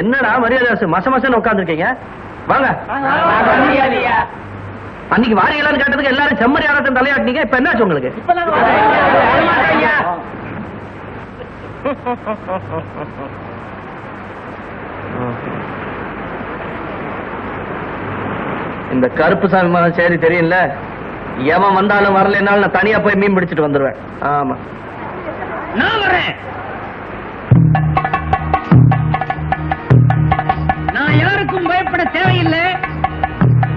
என்னடா மரியாதை மச மசன்னு உட்காந்துருக்கீங்க? வாங்க. அன்னைக்கு வாரியலான்னு கேட்டதுக்கு எல்லாரும் செம்மறியாரத்தின் தலையாட்டினீங்க. இப்ப என்னாச்சு உங்களுக்கு? இந்த கருப்பு சாமி மகன் சரி தெரியல. எவன் வந்தாலும் வரலனாலும் நான் தனியா போய் மீன் பிடிச்சிட்டு வந்துருவேன். ஆமா நான் வரேன். நான் யாருக்கும் பயப்பட தேவையில்லை,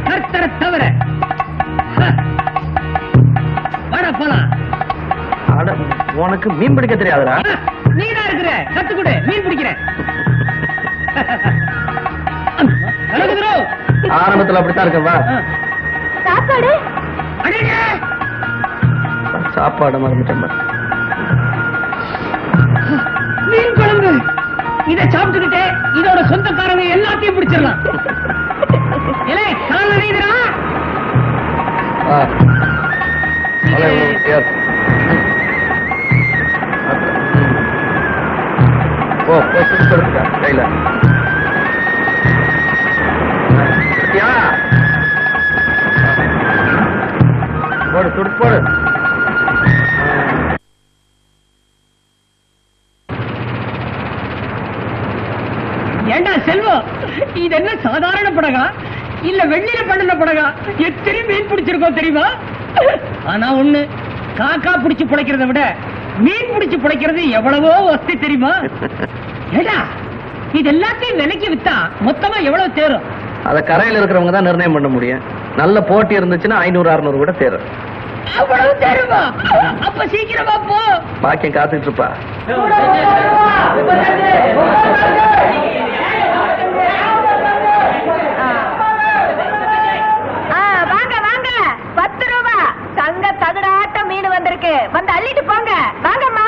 கர்த்தரை தவிர. வர போலாம். உனக்கு மீன் பிடிக்க தெரியாதுடா? நீடா இருக்கிற கத்துக்குடு, மீன் பிடிக்கிறேன். ஆரம்பத்துல அப்படித்தான் இருக்கவா? சாப்பாடு சாப்பாடு மறந்துட்டேன். மீன் குழம்பு இதை சாப்பிட்டுக்கிட்டே இதோட சொந்தக்காரங்க எல்லாத்தையும் பிடிச்சிடலாம். கால நீதுரா. கையில போடு துடு போடு. ஏண்டா செல்வம், இது என்ன சாதாரண படகா இல்ல வெள்ளியில பண்ணின படகா? எத்தனை மீன் பிடிச்சிருக்கோம் தெரியுமா? ஆனா ஒண்ணு, காக்கா பிடிச்சு பிழைக்கிறத விட மீன் பிடிச்சு பிழைக்கிறது எவ்வளவோ வசதி தெரியுமா? ஏண்டா இது எல்லாத்தையும் விலைக்கு வித்தா மொத்தமா எவ்வளவு தேரும்? அத கரையில இருக்கிறவங்க தான் நிர்ணயம் பண்ண முடியும். நல்ல போட்டி இருந்துச்சுன்னா 500-600 கூட தேரும். அவ்வளவு தேருமா? அப்ப சீக்கிரமா போ. பாக்கியம் காத்துட்டு இருப்பா. வாங்க வாங்க, 10 ரூபா தங்க தகடாட்ட மீன் வந்திருக்கு. வந்து அள்ளிட்டு போங்க. வாங்கம்மா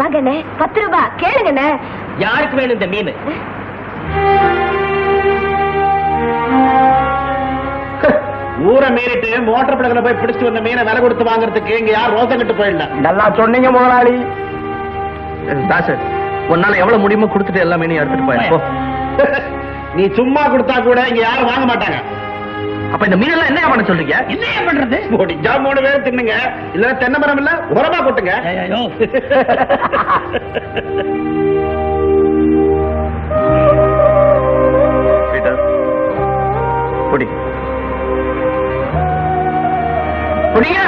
வாங்கண்ணே, 10 ரூபா கேளுங்கண்ணே. யாருக்கு வேணும் இந்த மீன்? ஊரை மீறிட்டு மோட்டர் படகுல போய் பிடிச்சிட்டு வந்த மீனை விலை கொடுத்து வாங்குறதுக்கு இங்க யார் ரோசம் கிட்டு போயிடல. நல்லா சொன்னீங்க முதலாளி. தாசு, உன்னால எவ்வளவு முடியுமோ கொடுத்துட்டு எல்லா மீனையும் எடுத்துட்டு போய். நீ சும்மா கொடுத்தா கூட இங்க யாரும் வாங்க மாட்டாங்க. அப்ப இந்த மீனெல்லாம் என்ன பண்ண சொல்றீங்க? என்ன பண்றது? முடிஞ்சா 3 பேர் தின்னுங்க, இல்ல தென்னை மரம் இல்ல உரமா கொட்டுங்க. குடி குடிங்க.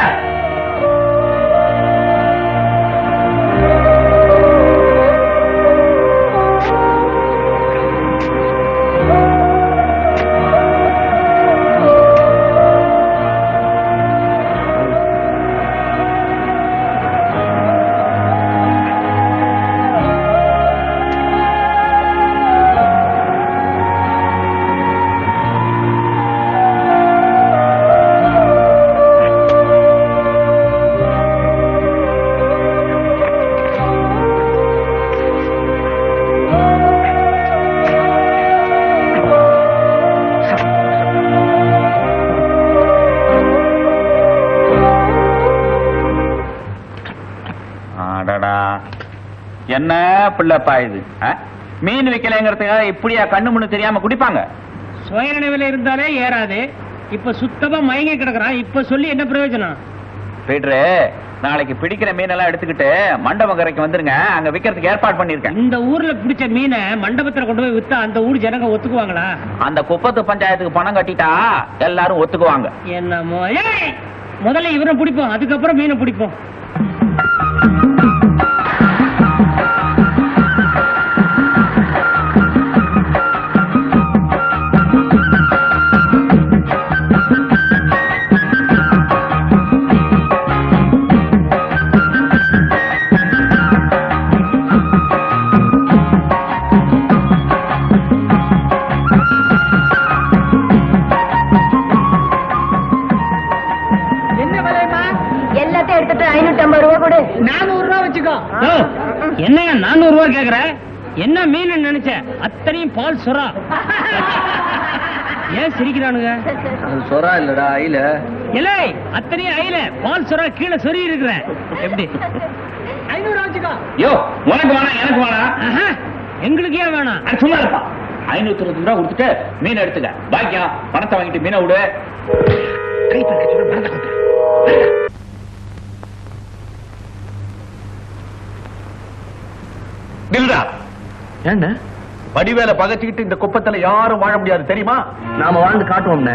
என்ன பிள்ளைப்பா இது? மீன் விக்கலைங்கிறதுக்காக இப்படியா கண்ணு முன்னு தெரியாம குடிப்பாங்க? சுய நினைவுல இருந்தாலே ஏறாது. இப்ப சுத்தமா மயங்கி கிடக்குறான். இப்ப சொல்லி என்ன பிரயோஜனம்? பீட்ரு, நாளைக்கு பிடிக்கிற மீனெல்லாம் எடுத்துக்கிட்டு மண்டபம் கரைக்கு வந்துருங்க. அங்க விக்கிறதுக்கு ஏற்பாடு பண்ணிருக்கேன். இந்த ஊர்ல பிடிச்ச மீனை மண்டபத்துல கொண்டு போய் வித்தா அந்த ஊர் ஜனங்க ஒத்துக்குவாங்களா? அந்த குப்பத்து பஞ்சாயத்துக்கு பணம் கட்டிட்டா எல்லாரும் ஒத்துக்குவாங்க. என்னமோ. முதல்ல இவரை பிடிப்போம், அதுக்கப்புறம் மீனை பிடிப்போம். எடுத்துட்டு 550 ரூபா கொடு. 400 ரூபா வச்சுக்கோ. என்ன 400 ரூபா கேக்குற? என்ன மீன் நினைச்ச? அத்தனையும் பால் சுறா. ஏன் சிரிக்கிறானுங்க? சொரா இல்லடா, ஐல. இல்லை, அத்தனையும் ஐல. பால் சுறா கீழே சொறி இருக்கிறேன். எப்படி? 500 ரூபா வச்சுக்கோ. யோ, உனக்கு வேணா எனக்கு வேணா. எங்களுக்கு ஏன் வேணாம்? சும்மா இருப்பா. 520 ரூபா கொடுத்துட்டு மீன் எடுத்துக்க. பாக்கியம் பணத்தை வாங்கிட்டு மீனை விடு. ஏண்ட வடிவேல பகச்சுக்கிட்டு இந்த குப்பத்துல யாரும் வாழ முடியாது தெரியுமா? நாம வாழ்ந்து காட்டுவோம்.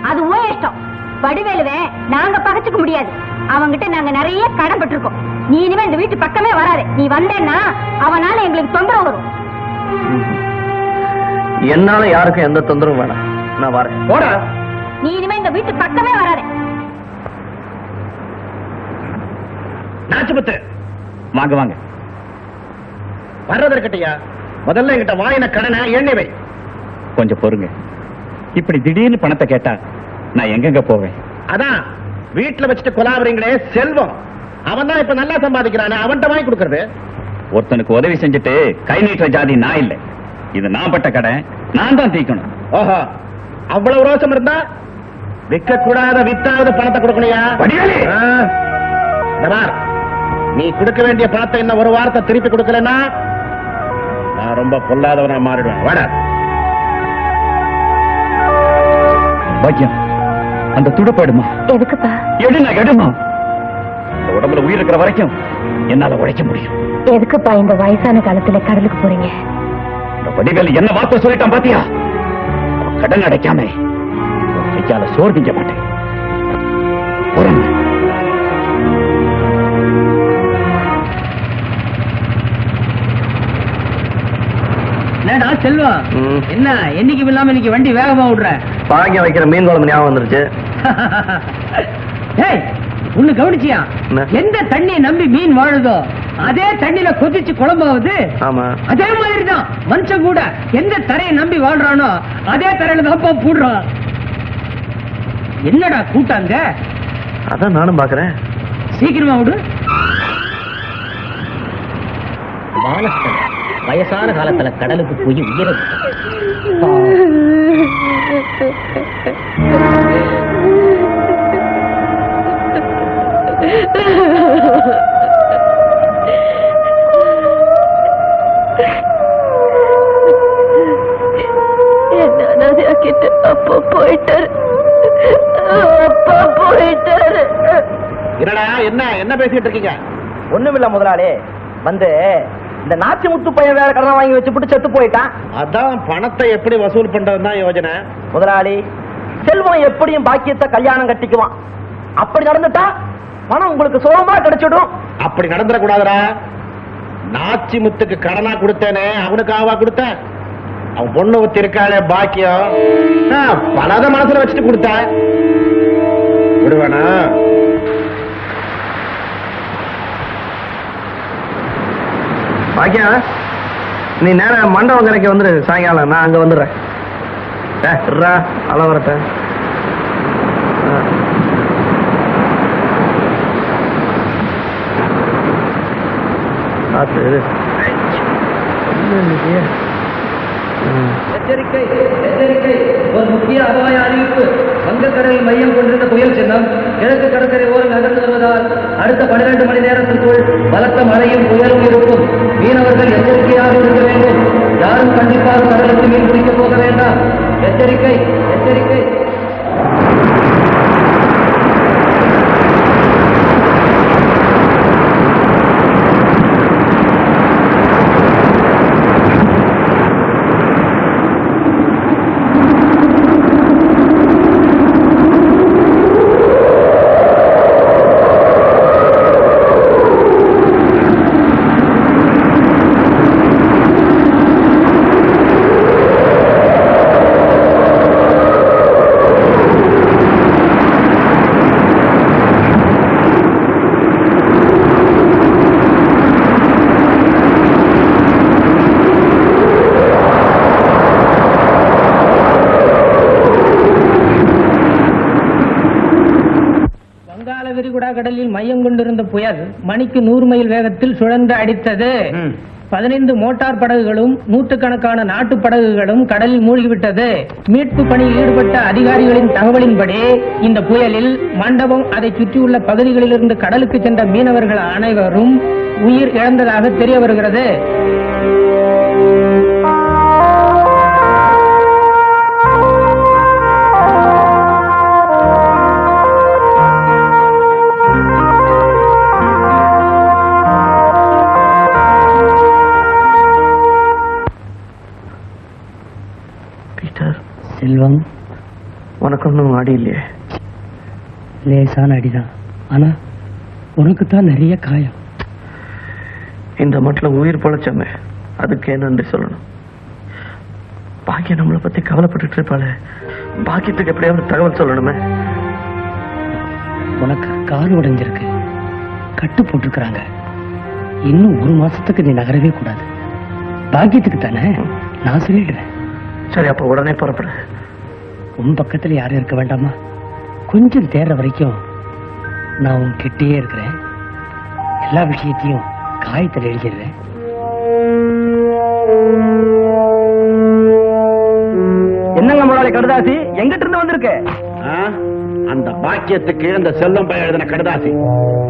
அது உன் இஷ்டம். வடிவேலுவே நாங்க பகச்சுக்க முடியாது. அவங்கிட்ட நாங்க நிறைய கடன் பட்டிருக்கோம். நீ இனிமே இந்த வீட்டு பக்கமே வராது. நீ வந்தேன்னா அவனால எங்களுக்கு தொந்தரவு வரும். என்னால யாருக்கும் எந்த தொந்தரவும் வேணாம். நான் வரேன். போட. நீ இனிமே இந்த வீட்டு பக்கமே வராது. நாச்சுபத்து வாங்க வாங்க. வர்றது இருக்கட்டையா, முதல்ல என்கிட்ட வாங்கின கடனை எண்ணி வை. கொஞ்சம் பொறுங்க. இப்படி திடீர்னு பணத்தை கேட்டா நான் எங்கெங்க போவேன்? அதான் வீட்டுல வச்சுட்டு கொலாவறீங்களே செல்வம், அவன் தான் இப்ப நல்லா சம்பாதிக்கிறானே, அவன்கிட்ட வாங்கி கொடுக்கறது. ஒருத்தனுக்கு உதவி செஞ்சுட்டு கை நீட்டுற ஜாதி நான் இல்லை. இது நான் பட்ட கடை, நான் தான் தீக்கணும். ஓஹோ, அவ்வளவு ரோசம் இருந்தா விற்க கூடாத வித்தாவது பணத்தை கொடுக்கலையா? நீ கொடுக்க வேண்டிய பணத்தை இன்னும் ஒரு வாரத்தை திருப்பி கொடுக்கலன்னா நான் ரொம்ப பொல்லாதவனா மாறிடுவேன். வாடா. பாக்கியம், அந்த துடுப்பாடுமா? எதுக்குப்பா? எடுமா எடுமா. இந்த உடம்புல உயிர் இருக்கிற வரைக்கும் என்னால உழைக்க முடியும். எதுக்குப்பா இந்த வயசான காலத்துல கடலுக்கு போறீங்க? இந்த வடிவேலு என்ன வார்த்தை சொல்லிட்டான் பாத்தியா? கடன் அடைக்காம கையால சோறு திங்க மாட்டேன். என்னடா செல்வம், என்ன என்னைக்கு இல்லாம இன்னைக்கு வண்டி வேகமா விடுற? பாக்கியம் வைக்கிற மீன் குழம்பு ஞாபகம் வந்துருச்சு. ஏய், ஒண்ணு கவனிச்சியா? எந்த தண்ணியை நம்பி மீன் வாழுதோ அதே தண்ணியில கொதிச்சு குழம்பாவது. ஆமா, அதே மாதிரிதான் மனுஷன் கூட எந்த தரையை நம்பி வாழ்றானோ அதே தரையில தான் போடுறான். என்னடா கூட்டாங்க? அதான் நானும் பாக்குறேன். சீக்கிரமா விடு. வயசான காலத்துல கடலுக்கு போய் உயிரை அப்பா போயிட்டாரு. என்னடா என்ன என்ன பேசிட்டு இருக்கீங்க? ஒண்ணுமில்ல முதலாளி, வந்து இந்த நாச்சி முத்து பையன் வேற கடன் வாங்கி வச்சுட்டு செத்து போயிட்டான். அதான் பணத்தை எப்படி வசூல் பண்றதுதான் யோஜனை. முதலாளி, செல்வம் எப்படியும் பாக்கியத்தை கல்யாணம் கட்டிக்குவான். அப்படி நடந்துட்டா பணம் உங்களுக்கு சுலபமா கிடைச்சிடும். அப்படி நடந்துடக்கூடாதுடா. நாச்சி முத்துக்கு கடனா கொடுத்தேனே, அவனுக்கு ஆவா கொடுத்தேன். அவன் பொண்ணு ஒத்தி இருக்காளே பாக்கியம், பலத மனசுல வச்சுட்டு கொடுத்தேன். விடுவானா? பாக்கியம், நீ நேரம் மண்டபம் கரைக்கு வந்துரு. சாயங்காலம் நான் அங்க வந்துடுறேன். அளவரட்ட பார்த்து எச்சரிக்கை எச்சரிக்கை, ஒரு முக்கிய அபாய அறிவிப்பு. வங்கக்கடலில் மையம் கொண்டிருந்த புயல் சின்னம் கிழக்கு கடற்கரை ஓரம் நகர்ந்து வருவதால் அடுத்த 12 மணி நேரத்திற்குள் பலத்த மழையும் புயலும் இருக்கும். மீனவர்கள் எச்சரிக்கையாக இருக்க வேண்டும். யாரும் கண்டிப்பாக கடலுக்கு மீன் பிடிக்க போக வேண்டாம். எச்சரிக்கை எச்சரிக்கை. கடலில் மையம் கொண்டிருந்த புயல் மணிக்கு 100 மைல் வேகத்தில் சுழன்று அடித்தது. 15 மோட்டார் படகுகளும் 100கணக்கான நாட்டு படகுகளும் கடலில் மூழ்கிவிட்டது. மீட்பு பணியில் ஈடுபட்ட அதிகாரிகளின் தகவலின்படி இந்த புயலில் மண்டபம் அதை சுற்றியுள்ள பகுதிகளிலிருந்து கடலுக்கு சென்ற மீனவர்கள் அனைவரும் உயிர் இழந்ததாக தெரிய வருகிறது. செல்வம், உனக்கு ஒன்றும் ஆடி இல்லையே? லேசான அடிதான், ஆனா உனக்கு தான் நிறைய காயம். இந்த மட்டில் உயிர் பொழைச்சோமே, அதுக்கு நன்றி சொல்லணும். பாக்கியம் நம்மளை பத்தி கவலைப்பட்டு இருப்பாளே, பாக்கியத்துக்கு எப்படியாவது தகவல் சொல்லணுமே. உனக்கு கால் உடைஞ்சிருக்கு, கட்டு போட்டிருக்கிறாங்க. இன்னும் 1 மாசத்துக்கு நீ நகரவே கூடாது. பாக்கியத்துக்கு தானே, நான் சொல்லிடுறேன். சரி, அப்ப உடனே புறப்படு. உன் பக்கத்துல யாரும் இருக்க வேண்டாமா? கொஞ்சம் தேர்ற வரைக்கும் நான் உன் கிட்டேயே இருக்கிறேன். எல்லா விஷயத்தையும் காயத்தில் எழுதிடுறேன். என்னங்க முதலாளி கடுதாசி எங்கிட்ட இருந்து வந்திருக்கு? அந்த பாக்கியத்துக்கு இந்த செல்வம் பையன் எழுதின கடுதாசி.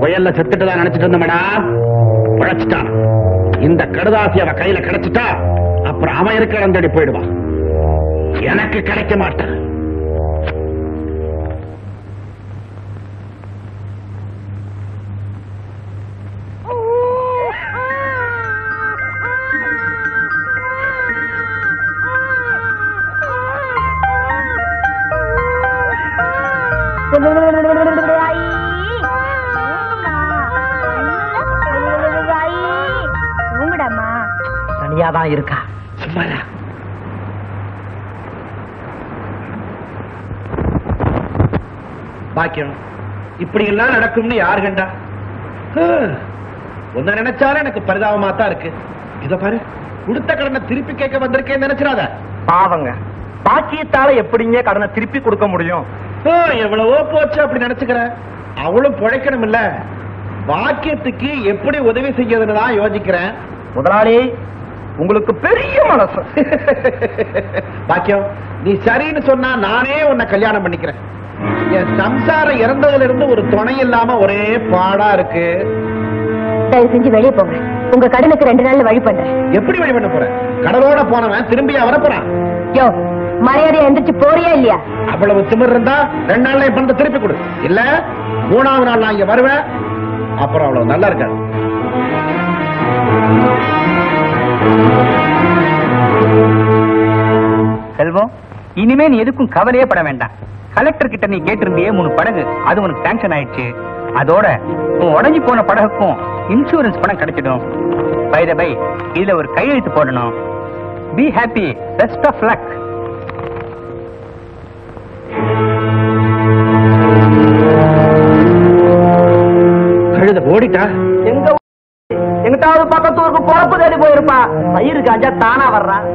புயல்ல செத்துட்டு தான் நினைச்சிட்டு இருந்தமடா, உழைச்சிட்டான். இந்த கடுதாசி அவ கையில கிடைச்சிட்டா அப்புறம் அவன் இருக்கிற தேடி போயிடுவான். எனக்கு கிடைக்க மாட்டான். தனியாதான் இருக்கா. சும்மாடா. பாக்கியம் இப்படி எல்லாம் நடக்கும்னு யாரு கண்டா? ஒன்ன நினைச்சாலும் எனக்கு பரிதாபமா தான் இருக்கு. இத பாரு, கொடுத்த கடனை திருப்பி கேட்க வந்திருக்கேன்னு நினைச்சிடாத. பாவங்க, பாக்கியத்தால எப்படிங்க கடனை திருப்பி கொடுக்க முடியும்? எவ்வளவோ போச்சு அப்படி நினைச்சுக்கிற. அவளும் பிழைக்கணும் இல்ல. பாக்கியத்துக்கு எப்படி உதவி செய்யறதுன்னு தான் யோசிக்கிறேன். முதலாளி, உங்களுக்கு பெரிய மனசு. பாக்கியம், நீ சரின்னு சொன்னா நானே உன்னை கல்யாணம் பண்ணிக்கிறேன். என் சம்சாரம் இறந்ததுல இருந்து ஒரு துணை இல்லாம ஒரே பாடா இருக்கு. தயவு செஞ்சு வெளியே போங்க. உங்க கடனுக்கு 2 நாள்ல வழி பண்றேன். எப்படி வழி பண்ண போற? கடலோட போனவன் திரும்பியா வரப்போறான்? யோ, மரியாதையா எந்திரிச்சு போறியா இல்லையா? அவ்வளவு திமிர் இருந்தா 2 நாள்ல என் பணத்தை திருப்பி கொடு. இல்ல 3ஆவது நாள் நான் இங்க வருவேன். அப்புறம் அவ்வளவு நல்லா இருக்காது. செல்வம், இனிமே நீ எதுக்கும் கவலையே பட வேண்டாம். கலெக்டர் கிட்ட நீ கேட்டிருந்தியே 3 படகு, அது உனக்கு சாங்ஷன் ஆயிடுச்சு. அதோட உன் உடஞ்சி போன படகுக்கும் இன்சூரன்ஸ் பணம் கிடைச்சிடும். பை த பை, இதுல ஒரு கையெழுத்து போடணும். Be happy, best of luck. கழுத ஓடிட்டா. எங்கிட்டாவது பக்கத்தூருக்கு பொழப்பு தேடி போயிருப்பா. பயிருக்கு அஞ்சா தானா வர்றான்.